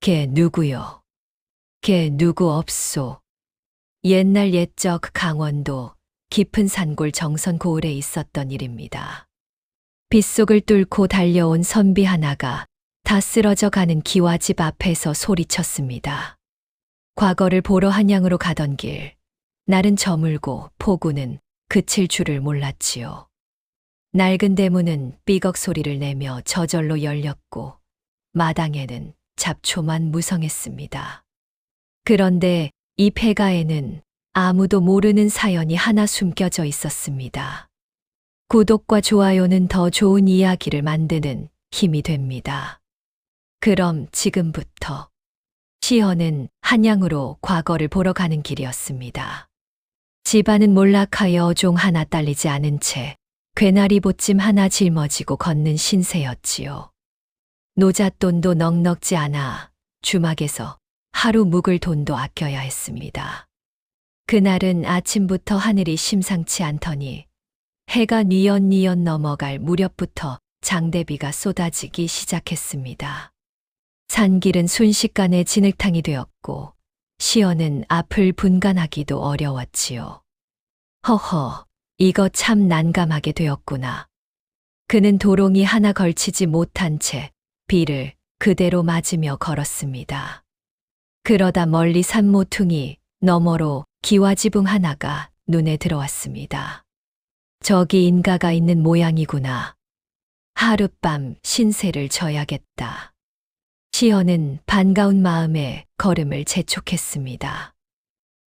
걔 누구요? 걔 누구 없소? 옛날 옛적 강원도 깊은 산골 정선 고을에 있었던 일입니다. 빗속을 뚫고 달려온 선비 하나가 다 쓰러져 가는 기와집 앞에서 소리쳤습니다. 과거를 보러 한양으로 가던 길, 날은 저물고 폭우는 그칠 줄을 몰랐지요. 낡은 대문은 삐걱 소리를 내며 저절로 열렸고 마당에는 잡초만 무성했습니다. 그런데 이 폐가에는 아무도 모르는 사연이 하나 숨겨져 있었습니다. 구독과 좋아요는 더 좋은 이야기를 만드는 힘이 됩니다. 그럼 지금부터 시연은 한양으로 과거를 보러 가는 길이었습니다. 집안은 몰락하여 종 하나 딸리지 않은 채 괴나리 보찜 하나 짊어지고 걷는 신세였지요. 노잣돈도 넉넉지 않아 주막에서 하루 묵을 돈도 아껴야 했습니다. 그날은 아침부터 하늘이 심상치 않더니 해가 뉘엿뉘엿 넘어갈 무렵부터 장대비가 쏟아지기 시작했습니다. 산길은 순식간에 진흙탕이 되었고 시연은 앞을 분간하기도 어려웠지요. 허허, 이거 참 난감하게 되었구나. 그는 도롱이 하나 걸치지 못한 채 비를 그대로 맞으며 걸었습니다. 그러다 멀리 산모퉁이 너머로 기와지붕 하나가 눈에 들어왔습니다. 저기 인가가 있는 모양이구나. 하룻밤 신세를 져야겠다. 시연은 반가운 마음에 걸음을 재촉했습니다.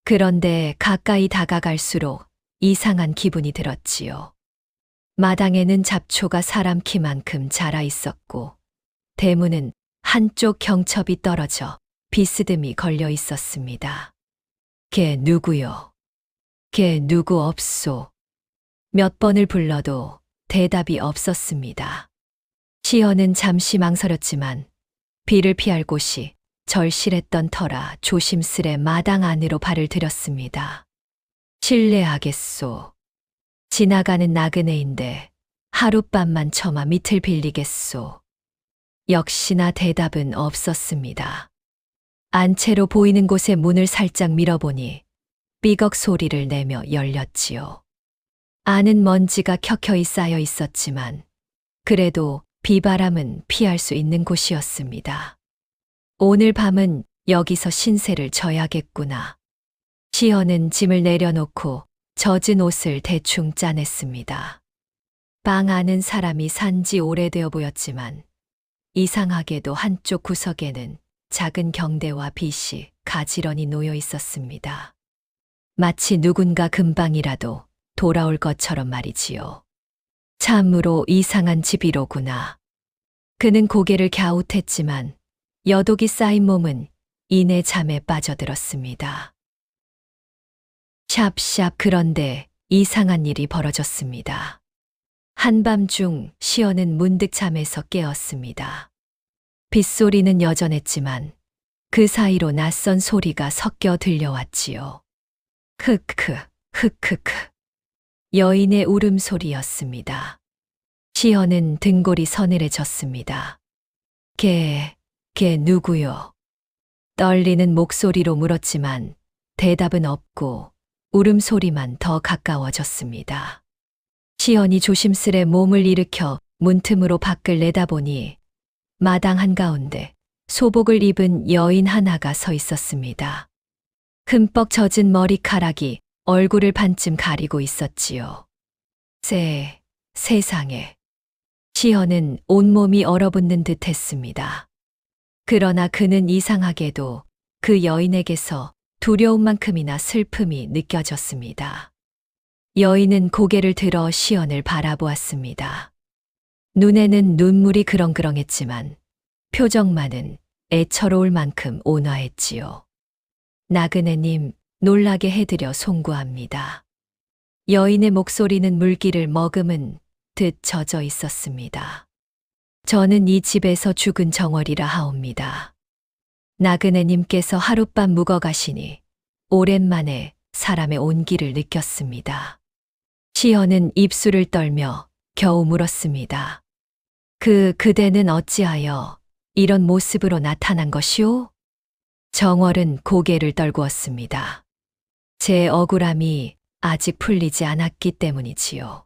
그런데 가까이 다가갈수록 이상한 기분이 들었지요. 마당에는 잡초가 사람 키만큼 자라 있었고 대문은 한쪽 경첩이 떨어져 비스듬히 걸려 있었습니다. 걔 누구요? 걔 누구 없소? 몇 번을 불러도 대답이 없었습니다. 시연은 잠시 망설였지만 비를 피할 곳이 절실했던 터라 조심스레 마당 안으로 발을 들였습니다. 실례하겠소. 지나가는 나그네인데 하룻밤만 처마 밑을 빌리겠소. 역시나 대답은 없었습니다. 안채로 보이는 곳에 문을 살짝 밀어보니 삐걱 소리를 내며 열렸지요. 안은 먼지가 켜켜이 쌓여 있었지만 그래도 비바람은 피할 수 있는 곳이었습니다. 오늘 밤은 여기서 신세를 져야겠구나. 시연은 짐을 내려놓고 젖은 옷을 대충 짜냈습니다. 방 안은 사람이 산지 오래되어 보였지만 이상하게도 한쪽 구석에는 작은 경대와 빗이 가지런히 놓여 있었습니다. 마치 누군가 금방이라도 돌아올 것처럼 말이지요. 참으로 이상한 집이로구나. 그는 고개를 갸웃했지만 여독이 쌓인 몸은 이내 잠에 빠져들었습니다. 샵샵 그런데 이상한 일이 벌어졌습니다. 한밤중 시연은 문득 잠에서 깨었습니다. 빗소리는 여전했지만 그 사이로 낯선 소리가 섞여 들려왔지요. 크크, 크크크. 여인의 울음소리였습니다. 시연은 등골이 서늘해졌습니다. 걔 누구요? 떨리는 목소리로 물었지만 대답은 없고 울음소리만 더 가까워졌습니다. 시연이 조심스레 몸을 일으켜 문틈으로 밖을 내다보니 마당 한가운데 소복을 입은 여인 하나가 서 있었습니다. 흠뻑 젖은 머리카락이 얼굴을 반쯤 가리고 있었지요. 세상에. 시연은 온몸이 얼어붙는 듯 했습니다. 그러나 그는 이상하게도 그 여인에게서 두려움만큼이나 슬픔이 느껴졌습니다. 여인은 고개를 들어 시연을 바라보았습니다. 눈에는 눈물이 그렁그렁했지만 표정만은 애처로울 만큼 온화했지요. 나그네님, 놀라게 해드려 송구합니다. 여인의 목소리는 물기를 머금은 듯 젖어 있었습니다. 저는 이 집에서 죽은 정월이라 하옵니다. 나그네님께서 하룻밤 묵어가시니 오랜만에 사람의 온기를 느꼈습니다. 시연은 입술을 떨며 겨우 물었습니다. 그대는 어찌하여 이런 모습으로 나타난 것이오? 정월은 고개를 떨구었습니다. 제 억울함이 아직 풀리지 않았기 때문이지요.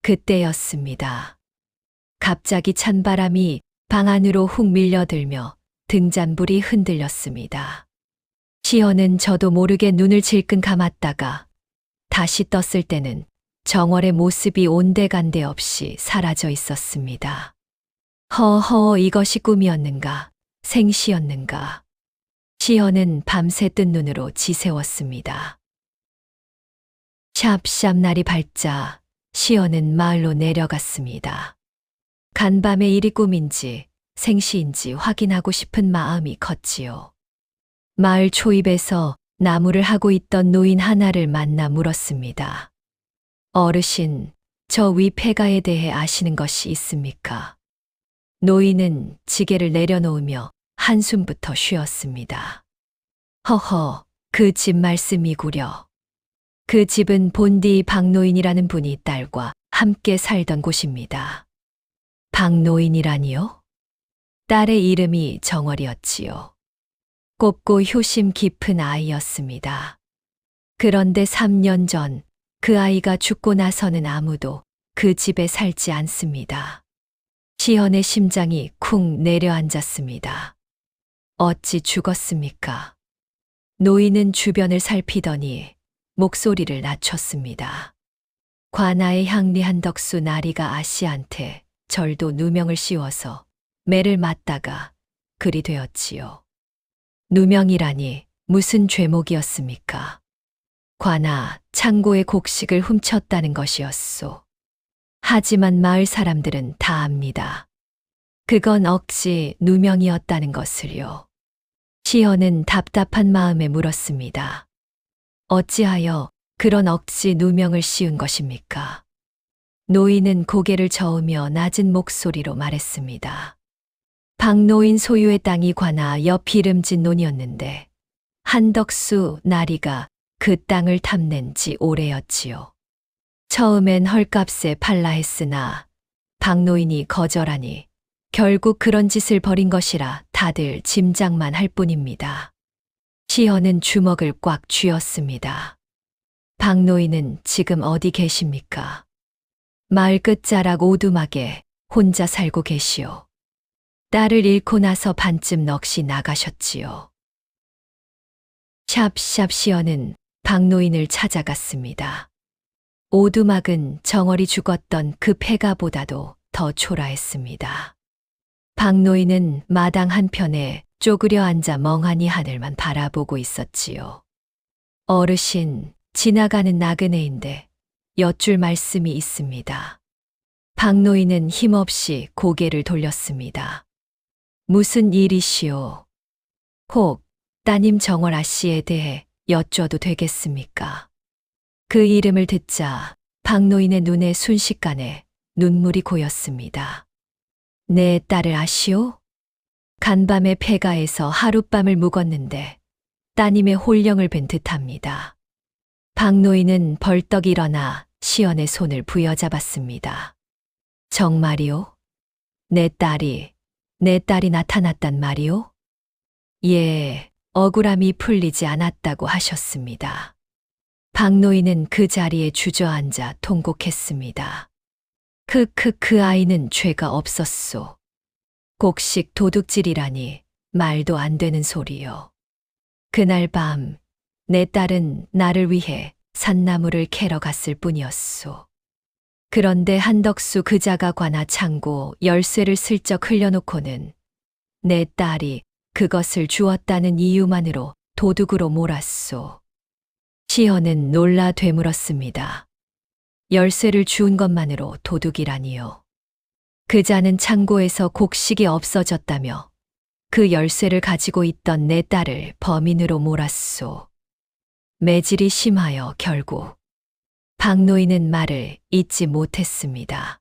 그때였습니다. 갑자기 찬바람이 방 안으로 훅 밀려들며 등잔불이 흔들렸습니다. 시연은 저도 모르게 눈을 질끈 감았다가 다시 떴을 때는 정월의 모습이 온데간데 없이 사라져 있었습니다. 허허, 이것이 꿈이었는가, 생시였는가. 시연은 밤새 뜬 눈으로 지새웠습니다. 샵샵 날이 밝자 시연은 마을로 내려갔습니다. 간밤에 일이 꿈인지 생시인지 확인하고 싶은 마음이 컸지요. 마을 초입에서 나무를 하고 있던 노인 하나를 만나 물었습니다. 어르신, 저 위 폐가에 대해 아시는 것이 있습니까? 노인은 지게를 내려놓으며 한숨부터 쉬었습니다. 허허, 그 집 말씀이구려. 그 집은 본디 박노인이라는 분이 딸과 함께 살던 곳입니다. 박노인이라니요? 딸의 이름이 정월이었지요. 곱고 효심 깊은 아이였습니다. 그런데 3년 전 그 아이가 죽고 나서는 아무도 그 집에 살지 않습니다. 시연의 심장이 쿵 내려앉았습니다. 어찌 죽었습니까? 노인은 주변을 살피더니 목소리를 낮췄습니다. 관아의 향리 한덕수 나리가 아씨한테 절도 누명을 씌워서 매를 맞다가 그리 되었지요. 누명이라니 무슨 죄목이었습니까? 관아, 창고의 곡식을 훔쳤다는 것이었소. 하지만 마을 사람들은 다 압니다. 그건 억지 누명이었다는 것을요. 시연은 답답한 마음에 물었습니다. 어찌하여 그런 억지 누명을 씌운 것입니까? 노인은 고개를 저으며 낮은 목소리로 말했습니다. 박노인 소유의 땅이 관아 옆 기름진 논이었는데 한덕수 나리가 그 땅을 탐낸 지 오래였지요. 처음엔 헐값에 팔라 했으나 박노인이 거절하니 결국 그런 짓을 벌인 것이라 다들 짐작만 할 뿐입니다. 시연은 주먹을 꽉 쥐었습니다. 박노인은 지금 어디 계십니까? 마을 끝자락 오두막에 혼자 살고 계시오. 딸을 잃고 나서 반쯤 넋이 나가셨지요. 샵샵 시연은 박노인을 찾아갔습니다. 오두막은 정월이 죽었던 그 폐가보다도 더 초라했습니다. 박노인은 마당 한편에 쪼그려 앉아 멍하니 하늘만 바라보고 있었지요. 어르신, 지나가는 나그네인데 여쭐 말씀이 있습니다. 박노인은 힘없이 고개를 돌렸습니다. 무슨 일이시오? 혹 따님 정월 아씨에 대해 여쭤도 되겠습니까? 그 이름을 듣자 박노인의 눈에 순식간에 눈물이 고였습니다. 내 딸을 아시오? 간밤에 폐가에서 하룻밤을 묵었는데 따님의 홀령을 뵌 듯합니다. 박노인은 벌떡 일어나 시연의 손을 부여잡았습니다. 정말이오? 내 딸이 나타났단 말이오? 예, 억울함이 풀리지 않았다고 하셨습니다. 박노인은 그 자리에 주저앉아 통곡했습니다. 그 아이는 죄가 없었소. 곡식 도둑질이라니 말도 안 되는 소리요. 그날 밤 내 딸은 나를 위해 산나무를 캐러 갔을 뿐이었소. 그런데 한덕수 그자가 관아 창고 열쇠를 슬쩍 흘려놓고는 내 딸이 그것을 주었다는 이유만으로 도둑으로 몰았소. 시연은 놀라 되물었습니다. 열쇠를 주운 것만으로 도둑이라니요. 그자는 창고에서 곡식이 없어졌다며 그 열쇠를 가지고 있던 내 딸을 범인으로 몰았소. 매질이 심하여 결국 박노인은 말을 잇지 못했습니다.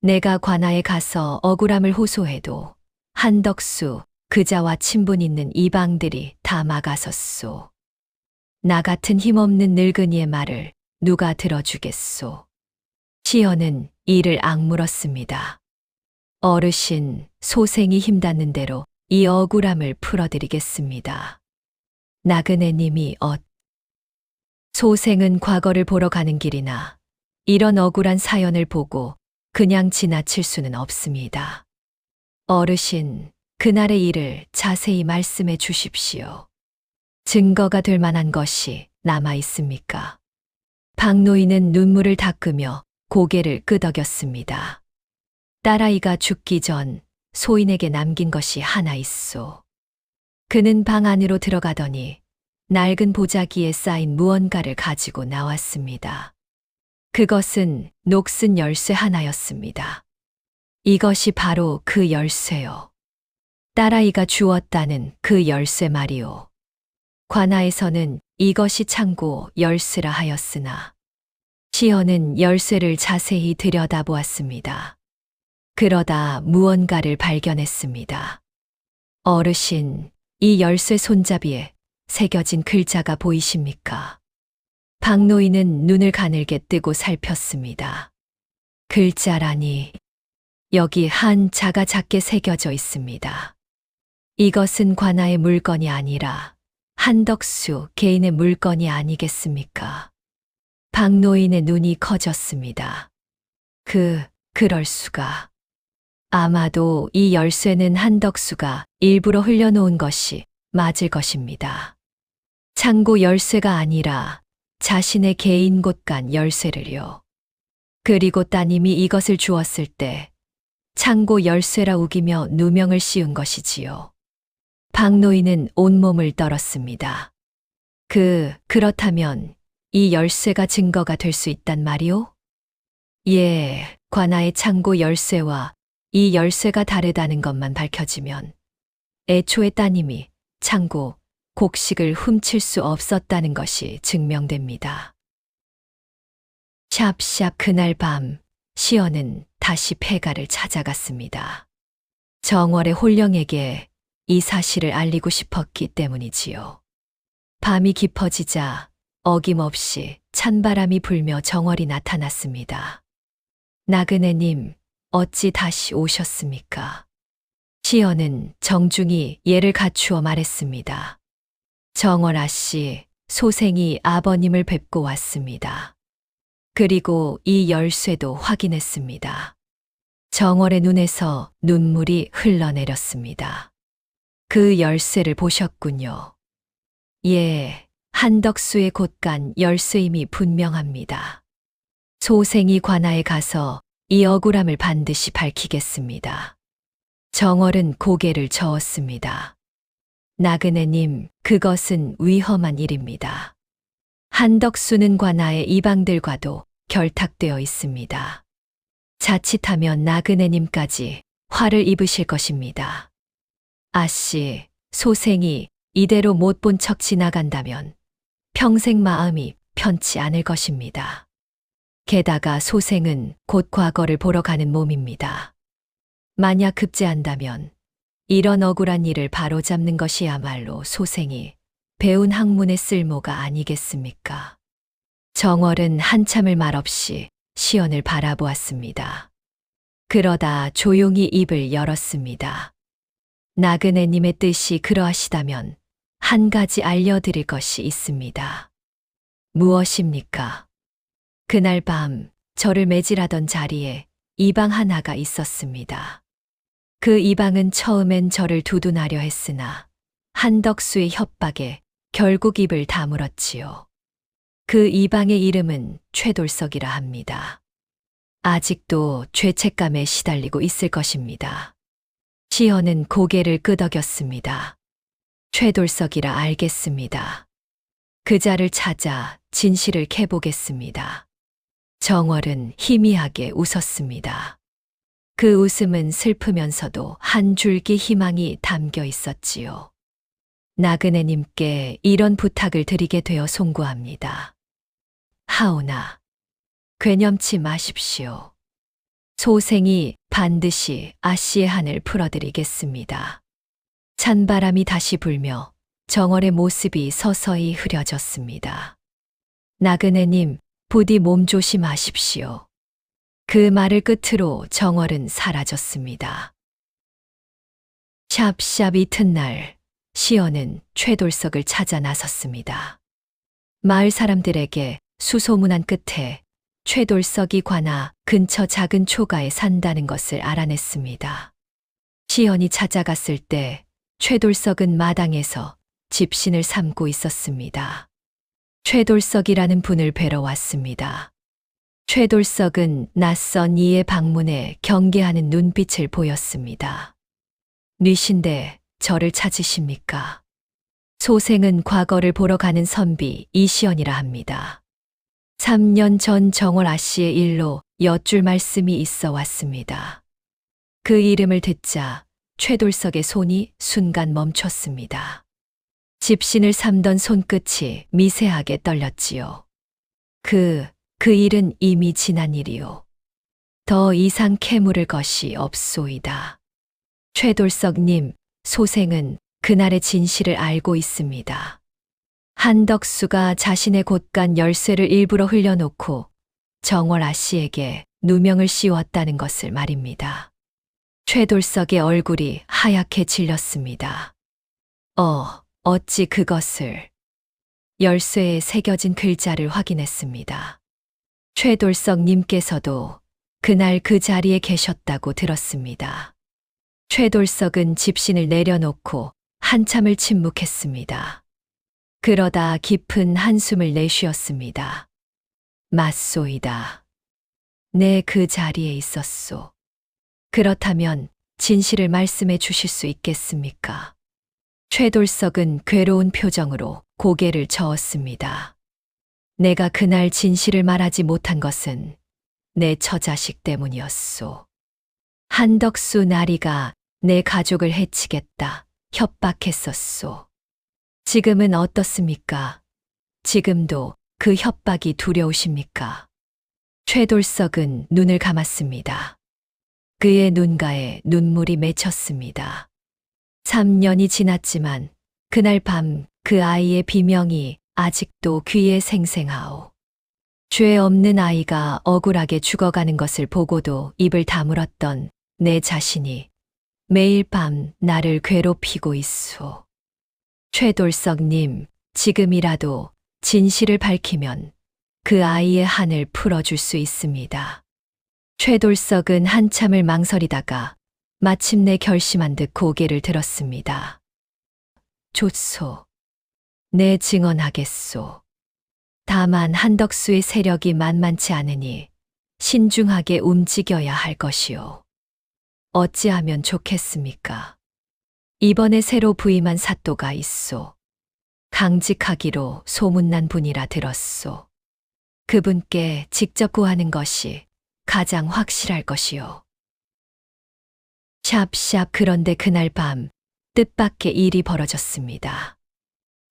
내가 관아에 가서 억울함을 호소해도 한덕수, 그자와 친분 있는 이방들이 다 막아섰소. 나 같은 힘없는 늙은이의 말을 누가 들어주겠소. 시연은 이를 악물었습니다. 어르신, 소생이 힘닿는 대로 이 억울함을 풀어드리겠습니다. 나그네님이 소생은 과거를 보러 가는 길이나 이런 억울한 사연을 보고 그냥 지나칠 수는 없습니다. 어르신, 그날의 일을 자세히 말씀해 주십시오. 증거가 될 만한 것이 남아 있습니까? 박노인은 눈물을 닦으며 고개를 끄덕였습니다. 딸아이가 죽기 전 소인에게 남긴 것이 하나 있소. 그는 방 안으로 들어가더니 낡은 보자기에 쌓인 무언가를 가지고 나왔습니다. 그것은 녹슨 열쇠 하나였습니다. 이것이 바로 그 열쇠요. 딸아이가 주었다는 그 열쇠 말이오. 관아에서는 이것이 창고 열쇠라 하였으나 시어는 열쇠를 자세히 들여다보았습니다. 그러다 무언가를 발견했습니다. 어르신, 이 열쇠 손잡이에 새겨진 글자가 보이십니까? 박노인은 눈을 가늘게 뜨고 살폈습니다. 글자라니, 여기 한 자가 작게 새겨져 있습니다. 이것은 관아의 물건이 아니라 한덕수 개인의 물건이 아니겠습니까? 박노인의 눈이 커졌습니다. 그럴 수가. 아마도 이 열쇠는 한덕수가 일부러 흘려놓은 것이 맞을 것입니다. 창고 열쇠가 아니라 자신의 개인 곳간 열쇠를요. 그리고 따님이 이것을 주었을 때 창고 열쇠라 우기며 누명을 씌운 것이지요. 박노인은 온몸을 떨었습니다. 그렇다면 이 열쇠가 증거가 될 수 있단 말이오? 예, 관아의 창고 열쇠와 이 열쇠가 다르다는 것만 밝혀지면 애초에 따님이 창고 곡식을 훔칠 수 없었다는 것이 증명됩니다. 샵샵 그날 밤 시어는 다시 폐가를 찾아갔습니다. 정월의 홀령에게 이 사실을 알리고 싶었기 때문이지요. 밤이 깊어지자 어김없이 찬바람이 불며 정월이 나타났습니다. 나그네님, 어찌 다시 오셨습니까? 시어는 정중히 예를 갖추어 말했습니다. 정월 아씨, 소생이 아버님을 뵙고 왔습니다. 그리고 이 열쇠도 확인했습니다. 정월의 눈에서 눈물이 흘러내렸습니다. 그 열쇠를 보셨군요. 예, 한덕수의 곳간 열쇠임이 분명합니다. 소생이 관아에 가서 이 억울함을 반드시 밝히겠습니다. 정월은 고개를 저었습니다. 나그네님, 그것은 위험한 일입니다. 한덕수는 관아의 이방들과도 결탁되어 있습니다. 자칫하면 나그네님까지 화를 입으실 것입니다. 아씨, 소생이 이대로 못 본 척 지나간다면 평생 마음이 편치 않을 것입니다. 게다가 소생은 곧 과거를 보러 가는 몸입니다. 만약 급제한다면 이런 억울한 일을 바로잡는 것이야말로 소생이 배운 학문의 쓸모가 아니겠습니까? 정월은 한참을 말없이 시연을 바라보았습니다. 그러다 조용히 입을 열었습니다. 나그네님의 뜻이 그러하시다면 한 가지 알려드릴 것이 있습니다. 무엇입니까? 그날 밤 저를 매질하던 자리에 이방 하나가 있었습니다. 그 이방은 처음엔 저를 두둔하려 했으나 한덕수의 협박에 결국 입을 다물었지요. 그 이방의 이름은 최돌석이라 합니다. 아직도 죄책감에 시달리고 있을 것입니다. 시어는 고개를 끄덕였습니다. 최돌석이라 알겠습니다. 그 자를 찾아 진실을 캐보겠습니다. 정월은 희미하게 웃었습니다. 그 웃음은 슬프면서도 한 줄기 희망이 담겨 있었지요. 나그네님께 이런 부탁을 드리게 되어 송구합니다. 하오나, 괴념치 마십시오. 소생이 반드시 아씨의 한을 풀어드리겠습니다. 찬바람이 다시 불며 정월의 모습이 서서히 흐려졌습니다. 나그네님, 부디 몸조심하십시오. 그 말을 끝으로 정월은 사라졌습니다. 샵샵 이튿날 시연은 최돌석을 찾아 나섰습니다. 마을 사람들에게 수소문한 끝에 최돌석이 관아 근처 작은 초가에 산다는 것을 알아냈습니다. 시연이 찾아갔을 때 최돌석은 마당에서 집신을 삼고 있었습니다. 최돌석이라는 분을 뵈러 왔습니다. 최돌석은 낯선 이의 방문에 경계하는 눈빛을 보였습니다. 뉘신데 저를 찾으십니까? 소생은 과거를 보러 가는 선비 이시연이라 합니다. 3년 전 정월 아씨의 일로 여쭐 말씀이 있어 왔습니다. 그 이름을 듣자 최돌석의 손이 순간 멈췄습니다. 집신을 삼던 손끝이 미세하게 떨렸지요. 그 일은 이미 지난 일이요. 더 이상 캐물을 것이 없소이다. 최돌석님, 소생은 그날의 진실을 알고 있습니다. 한덕수가 자신의 곳간 열쇠를 일부러 흘려놓고 정월 아씨에게 누명을 씌웠다는 것을 말입니다. 최돌석의 얼굴이 하얗게 질렸습니다. 어찌 그것을? 열쇠에 새겨진 글자를 확인했습니다. 최돌석님께서도 그날 그 자리에 계셨다고 들었습니다. 최돌석은 집신을 내려놓고 한참을 침묵했습니다. 그러다 깊은 한숨을 내쉬었습니다. 맞소이다. 내 그 자리에 있었소. 그렇다면 진실을 말씀해 주실 수 있겠습니까? 최돌석은 괴로운 표정으로 고개를 저었습니다. 내가 그날 진실을 말하지 못한 것은 내 처자식 때문이었소. 한덕수 나리가 내 가족을 해치겠다 협박했었소. 지금은 어떻습니까? 지금도 그 협박이 두려우십니까? 최돌석은 눈을 감았습니다. 그의 눈가에 눈물이 맺혔습니다. 3년이 지났지만 그날 밤 그 아이의 비명이 아직도 귀에 생생하오. 죄 없는 아이가 억울하게 죽어가는 것을 보고도 입을 다물었던 내 자신이 매일 밤 나를 괴롭히고 있소. 최돌석님, 지금이라도 진실을 밝히면 그 아이의 한을 풀어줄 수 있습니다. 최돌석은 한참을 망설이다가 마침내 결심한 듯 고개를 들었습니다. 좋소. 내 증언하겠소. 다만 한덕수의 세력이 만만치 않으니 신중하게 움직여야 할 것이오. 어찌하면 좋겠습니까? 이번에 새로 부임한 사또가 있소. 강직하기로 소문난 분이라 들었소. 그분께 직접 구하는 것이 가장 확실할 것이오. 샵샵 그런데 그날 밤 뜻밖의 일이 벌어졌습니다.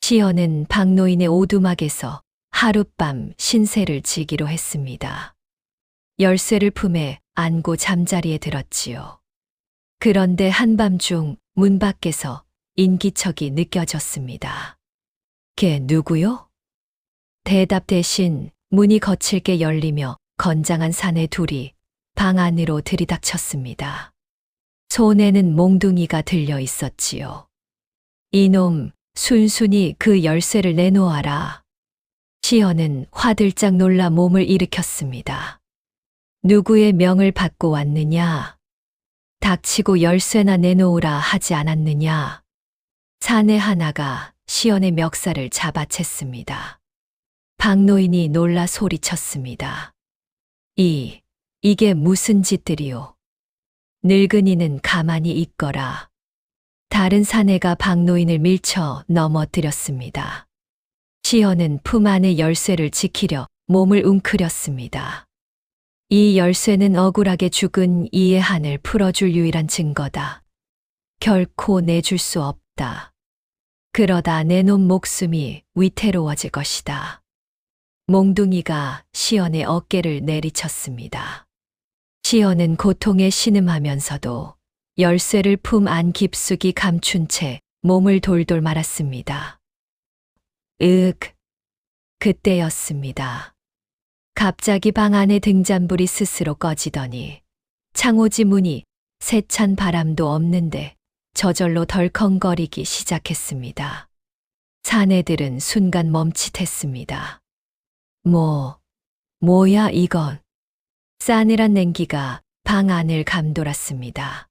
시연은 박노인의 오두막에서 하룻밤 신세를 지기로 했습니다. 열쇠를 품에 안고 잠자리에 들었지요. 그런데 한밤중 문 밖에서 인기척이 느껴졌습니다. 걔 누구요? 대답 대신 문이 거칠게 열리며 건장한 사내 둘이 방 안으로 들이닥쳤습니다. 손에는 몽둥이가 들려 있었지요. 이놈, 순순히 그 열쇠를 내놓아라. 시연은 화들짝 놀라 몸을 일으켰습니다. 누구의 명을 받고 왔느냐? 닥치고 열쇠나 내놓으라 하지 않았느냐? 사내 하나가 시연의 멱살을 잡아챘습니다. 박노인이 놀라 소리쳤습니다. 이게 무슨 짓들이오? 늙은이는 가만히 있거라. 다른 사내가 박노인을 밀쳐 넘어뜨렸습니다. 시연은 품 안의 열쇠를 지키려 몸을 웅크렸습니다. 이 열쇠는 억울하게 죽은 이의 한을 풀어줄 유일한 증거다. 결코 내줄 수 없다. 그러다 내놓은 목숨이 위태로워질 것이다. 몽둥이가 시연의 어깨를 내리쳤습니다. 시연은 고통에 신음하면서도 열쇠를 품 안 깊숙이 감춘 채 몸을 돌돌 말았습니다. 그때였습니다. 갑자기 방 안의 등잔불이 스스로 꺼지더니 창호지 문이 세찬 바람도 없는데 저절로 덜컹거리기 시작했습니다. 사내들은 순간 멈칫했습니다. 뭐야 이건? 싸늘한 냉기가 방 안을 감돌았습니다.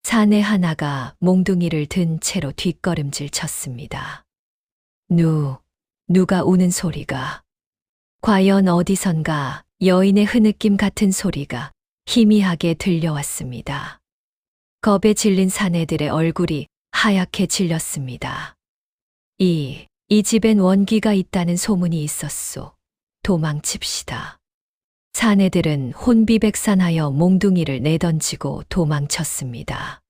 사내 하나가 몽둥이를 든 채로 뒷걸음질 쳤습니다. 누가 우는 소리가. 과연 어디선가 여인의 흐느낌 같은 소리가 희미하게 들려왔습니다. 겁에 질린 사내들의 얼굴이 하얗게 질렸습니다. 이 집엔 원기가 있다는 소문이 있었소. 도망칩시다. 사내들은 혼비백산하여 몽둥이를 내던지고 도망쳤습니다.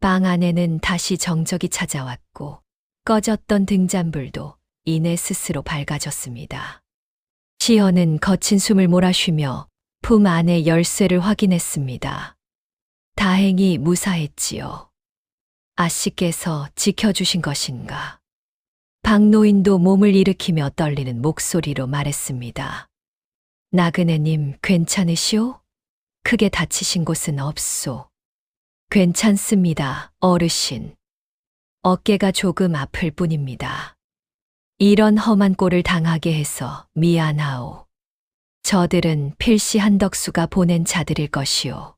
방 안에는 다시 정적이 찾아왔고 꺼졌던 등잔불도 이내 스스로 밝아졌습니다. 시연은 거친 숨을 몰아쉬며 품 안의 열쇠를 확인했습니다. 다행히 무사했지요. 아씨께서 지켜주신 것인가? 박노인도 몸을 일으키며 떨리는 목소리로 말했습니다. 나그네님 괜찮으시오? 크게 다치신 곳은 없소. 괜찮습니다, 어르신. 어깨가 조금 아플 뿐입니다. 이런 험한 꼴을 당하게 해서 미안하오. 저들은 필시 한덕수가 보낸 자들일 것이오.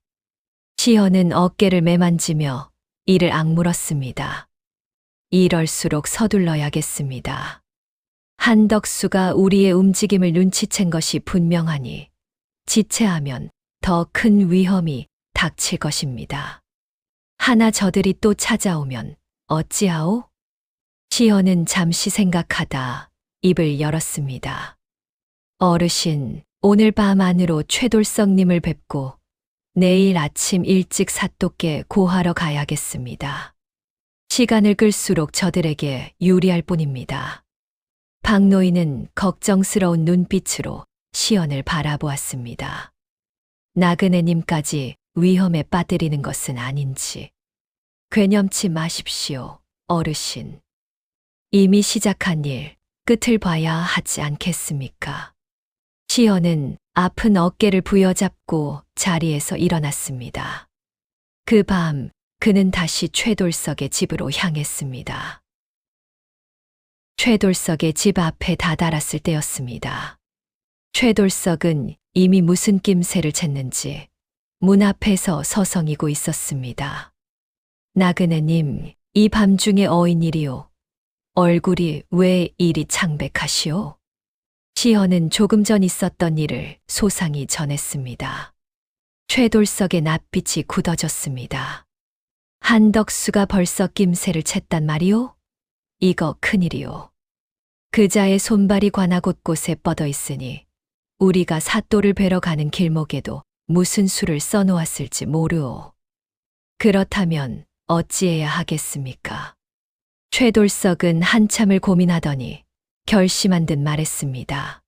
시연은 어깨를 매만지며 이를 악물었습니다. 이럴수록 서둘러야겠습니다. 한덕수가 우리의 움직임을 눈치챈 것이 분명하니 지체하면 더 큰 위험이 닥칠 것입니다. 하나 저들이 또 찾아오면 어찌하오? 시연은 잠시 생각하다 입을 열었습니다. 어르신, 오늘 밤 안으로 최돌석님을 뵙고 내일 아침 일찍 사또께 고하러 가야겠습니다. 시간을 끌수록 저들에게 유리할 뿐입니다. 박노인은 걱정스러운 눈빛으로 시연을 바라보았습니다. 나그네님까지 위험에 빠뜨리는 것은 아닌지. 괴념치 마십시오, 어르신. 이미 시작한 일, 끝을 봐야 하지 않겠습니까? 시연은 아픈 어깨를 부여잡고 자리에서 일어났습니다. 그 밤 그는 다시 최돌석의 집으로 향했습니다. 최돌석의 집 앞에 다다랐을 때였습니다. 최돌석은 이미 무슨 낌새를 챘는지 문 앞에서 서성이고 있었습니다. 나그네님, 이 밤중에 어인일이오. 얼굴이 왜 이리 창백하시오? 시연은 조금 전 있었던 일을 소상히 전했습니다. 최돌석의 낯빛이 굳어졌습니다. 한덕수가 벌써 낌새를 챘단 말이오? 이거 큰일이오. 그자의 손발이 관아 곳곳에 뻗어 있으니 우리가 사또를 뵈러 가는 길목에도 무슨 수를 써놓았을지 모르오. 그렇다면 어찌해야 하겠습니까? 최돌석은 한참을 고민하더니 결심한 듯 말했습니다.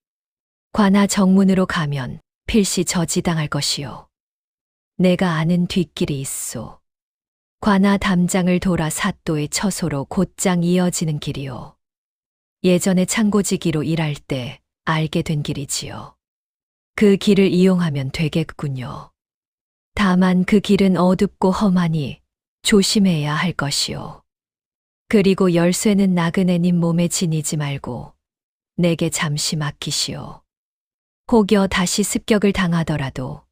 관아 정문으로 가면 필시 저지당할 것이오. 내가 아는 뒷길이 있소. 관아 담장을 돌아 사또의 처소로 곧장 이어지는 길이오. 예전에 창고지기로 일할 때 알게 된 길이지요. 그 길을 이용하면 되겠군요. 다만 그 길은 어둡고 험하니 조심해야 할 것이오. 그리고 열쇠는 나그네님 몸에 지니지 말고 내게 잠시 맡기시오. 혹여 다시 습격을 당하더라도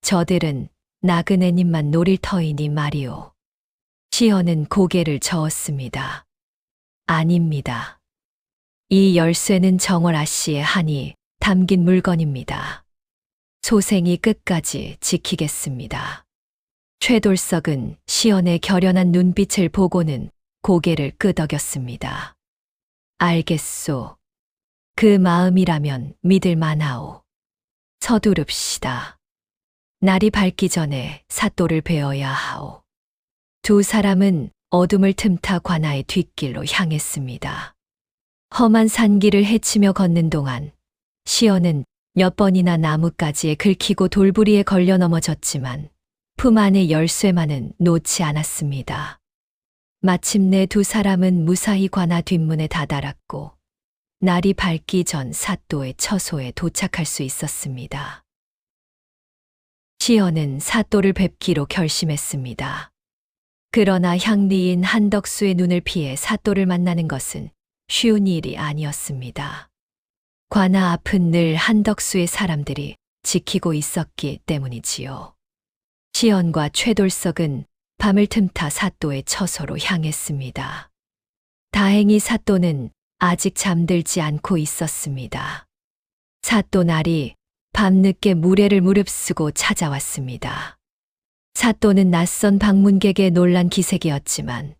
저들은 나그네님만 노릴 터이니 말이오. 시연은 고개를 저었습니다. 아닙니다. 이 열쇠는 정월 아씨의 한이 담긴 물건입니다. 소생이 끝까지 지키겠습니다. 최돌석은 시연의 결연한 눈빛을 보고는 고개를 끄덕였습니다. 알겠소. 그 마음이라면 믿을 만하오. 서두릅시다. 날이 밝기 전에 사또를 뵈어야 하오. 두 사람은 어둠을 틈타 관아의 뒷길로 향했습니다. 험한 산길을 헤치며 걷는 동안 시연은 몇 번이나 나뭇가지에 긁히고 돌부리에 걸려 넘어졌지만 품 안의 열쇠만은 놓지 않았습니다. 마침내 두 사람은 무사히 관아 뒷문에 다다랐고 날이 밝기 전 사또의 처소에 도착할 수 있었습니다. 시연은 사또를 뵙기로 결심했습니다. 그러나 향리인 한덕수의 눈을 피해 사또를 만나는 것은 쉬운 일이 아니었습니다. 관아 앞은 늘 한덕수의 사람들이 지키고 있었기 때문이지요. 시연과 최돌석은 밤을 틈타 사또의 처소로 향했습니다. 다행히 사또는 아직 잠들지 않고 있었습니다. 사또 날이 밤늦게 무례를 무릅쓰고 찾아왔습니다. 사또는 낯선 방문객의 놀란 기색이었지만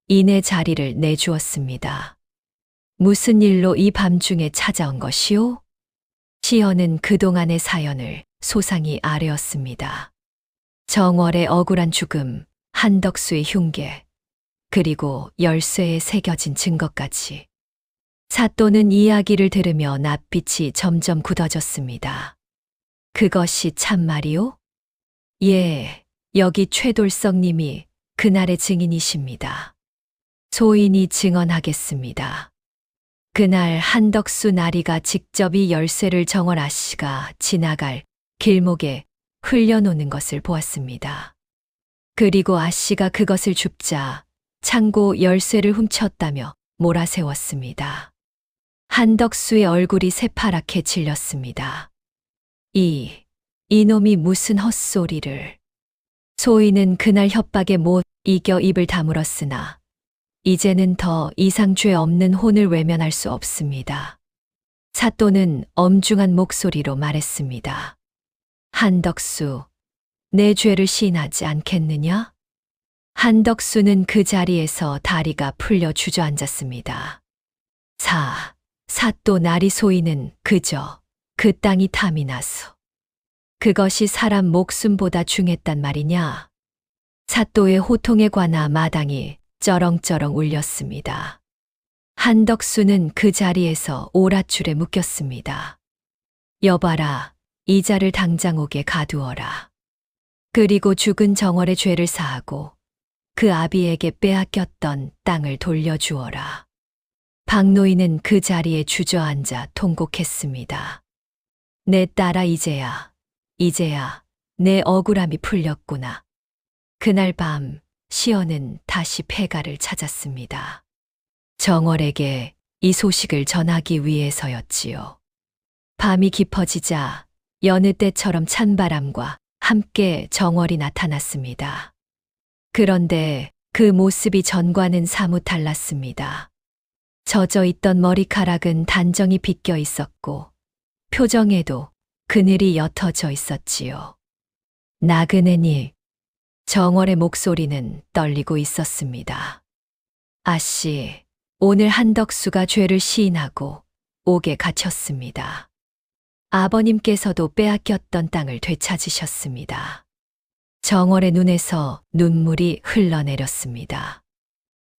이내 자리를 내주었습니다. 무슨 일로 이 밤중에 찾아온 것이오? 시연은 그동안의 사연을 소상히 아뢰었습니다. 정월의 억울한 죽음, 한덕수의 흉계, 그리고 열쇠에 새겨진 증거까지. 사또는 이야기를 들으며 낯빛이 점점 굳어졌습니다. 그것이 참말이오? 예, 여기 최돌석님이 그날의 증인이십니다. 소인이 증언하겠습니다. 그날 한덕수 나리가 직접 이 열쇠를 정월 아씨가 지나갈 길목에 흘려놓는 것을 보았습니다. 그리고 아씨가 그것을 줍자 창고 열쇠를 훔쳤다며 몰아세웠습니다. 한덕수의 얼굴이 새파랗게 질렸습니다. 이놈이 무슨 헛소리를. 소인은 그날 협박에 못 이겨 입을 다물었으나 이제는 더 이상 죄 없는 혼을 외면할 수 없습니다. 사또는 엄중한 목소리로 말했습니다. 한덕수, 내 죄를 시인하지 않겠느냐? 한덕수는 그 자리에서 다리가 풀려 주저앉았습니다. 사또 나리 소인은 그저 그 땅이 탐이 나서 그것이 사람 목숨보다 중했단 말이냐? 사또의 호통에 관하 마당이 쩌렁쩌렁 울렸습니다. 한덕수는 그 자리에서 오랏줄에 묶였습니다. 여봐라, 이자를 당장 옥에 가두어라. 그리고 죽은 정월의 죄를 사하고 그 아비에게 빼앗겼던 땅을 돌려주어라. 박노인은 그 자리에 주저앉아 통곡했습니다. 내 딸아, 이제야 내 억울함이 풀렸구나. 그날 밤 시연은 다시 폐가를 찾았습니다. 정월에게 이 소식을 전하기 위해서였지요. 밤이 깊어지자 여느 때처럼 찬바람과 함께 정월이 나타났습니다. 그런데 그 모습이 전과는 사뭇 달랐습니다. 젖어 있던 머리카락은 단정히 빗겨 있었고 표정에도 그늘이 옅어져 있었지요. 나그네님, 정월의 목소리는 떨리고 있었습니다. 아씨, 오늘 한덕수가 죄를 시인하고 옥에 갇혔습니다. 아버님께서도 빼앗겼던 땅을 되찾으셨습니다. 정월의 눈에서 눈물이 흘러내렸습니다.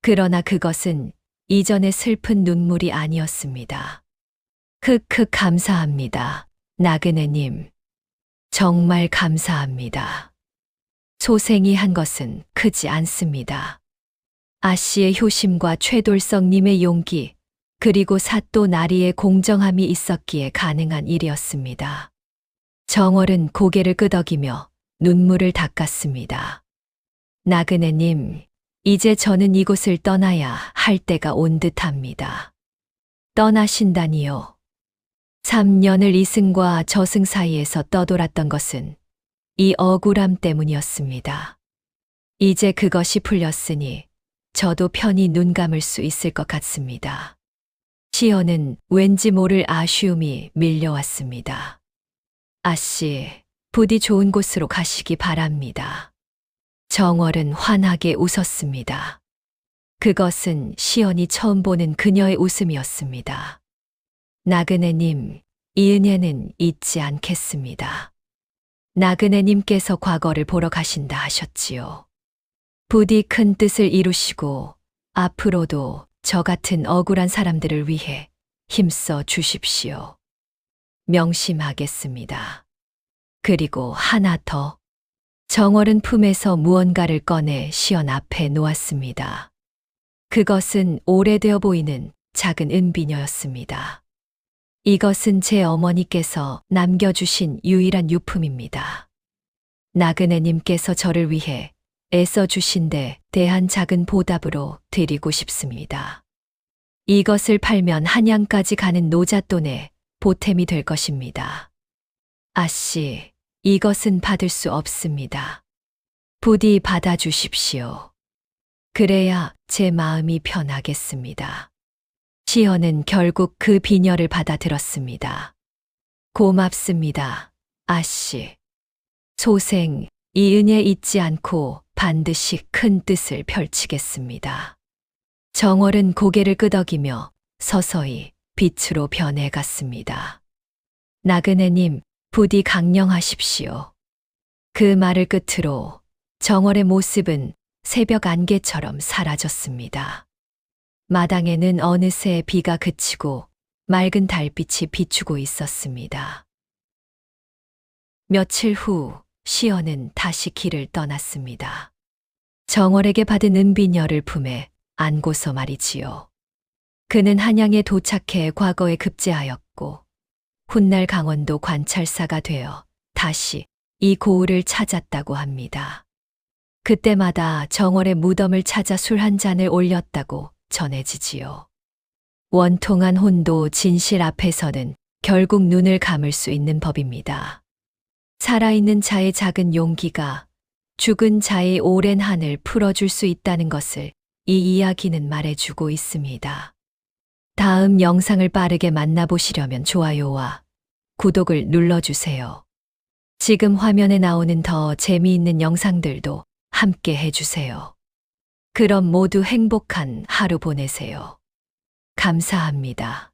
그러나 그것은 이전의 슬픈 눈물이 아니었습니다. 흑흑 감사합니다. 나그네님. 정말 감사합니다. 소생이 한 것은 크지 않습니다. 아씨의 효심과 최돌석님의 용기, 그리고 사또 나리의 공정함이 있었기에 가능한 일이었습니다. 정월은 고개를 끄덕이며 눈물을 닦았습니다. 나그네님, 이제 저는 이곳을 떠나야 할 때가 온 듯합니다. 떠나신다니요. 3년을 이승과 저승 사이에서 떠돌았던 것은 이 억울함 때문이었습니다. 이제 그것이 풀렸으니 저도 편히 눈 감을 수 있을 것 같습니다. 시연은 왠지 모를 아쉬움이 밀려왔습니다. 아씨, 부디 좋은 곳으로 가시기 바랍니다. 정월은 환하게 웃었습니다. 그것은 시연이 처음 보는 그녀의 웃음이었습니다. 나그네님, 이 은혜는 잊지 않겠습니다. 나그네님께서 과거를 보러 가신다 하셨지요. 부디 큰 뜻을 이루시고 앞으로도 저 같은 억울한 사람들을 위해 힘써 주십시오. 명심하겠습니다. 그리고 하나 더. 정월은 품에서 무언가를 꺼내 시연 앞에 놓았습니다. 그것은 오래되어 보이는 작은 은비녀였습니다. 이것은 제 어머니께서 남겨주신 유일한 유품입니다. 나그네님께서 저를 위해 애써주신 데 대한 작은 보답으로 드리고 싶습니다. 이것을 팔면 한양까지 가는 노잣돈에 보탬이 될 것입니다. 아씨, 이것은 받을 수 없습니다. 부디 받아주십시오. 그래야 제 마음이 편하겠습니다. 시연은 결국 그 비녀를 받아들었습니다. 고맙습니다, 아씨. 소생, 이 은혜 잊지 않고 반드시 큰 뜻을 펼치겠습니다. 정월은 고개를 끄덕이며 서서히 빛으로 변해갔습니다. 나그네님, 부디 강령하십시오. 그 말을 끝으로 정월의 모습은 새벽 안개처럼 사라졌습니다. 마당에는 어느새 비가 그치고 맑은 달빛이 비추고 있었습니다. 며칠 후 시연은 다시 길을 떠났습니다. 정월에게 받은 은비녀를 품에 안고서 말이지요. 그는 한양에 도착해 과거에 급제하였고 훗날 강원도 관찰사가 되어 다시 이 고을을 찾았다고 합니다. 그때마다 정월의 무덤을 찾아 술 한 잔을 올렸다고 전해지지요. 원통한 혼도 진실 앞에서는 결국 눈을 감을 수 있는 법입니다. 살아있는 자의 작은 용기가 죽은 자의 오랜 한을 풀어줄 수 있다는 것을 이 이야기는 말해주고 있습니다. 다음 영상을 빠르게 만나보시려면 좋아요와 구독을 눌러주세요. 지금 화면에 나오는 더 재미있는 영상들도 함께 해주세요. 그럼 모두 행복한 하루 보내세요. 감사합니다.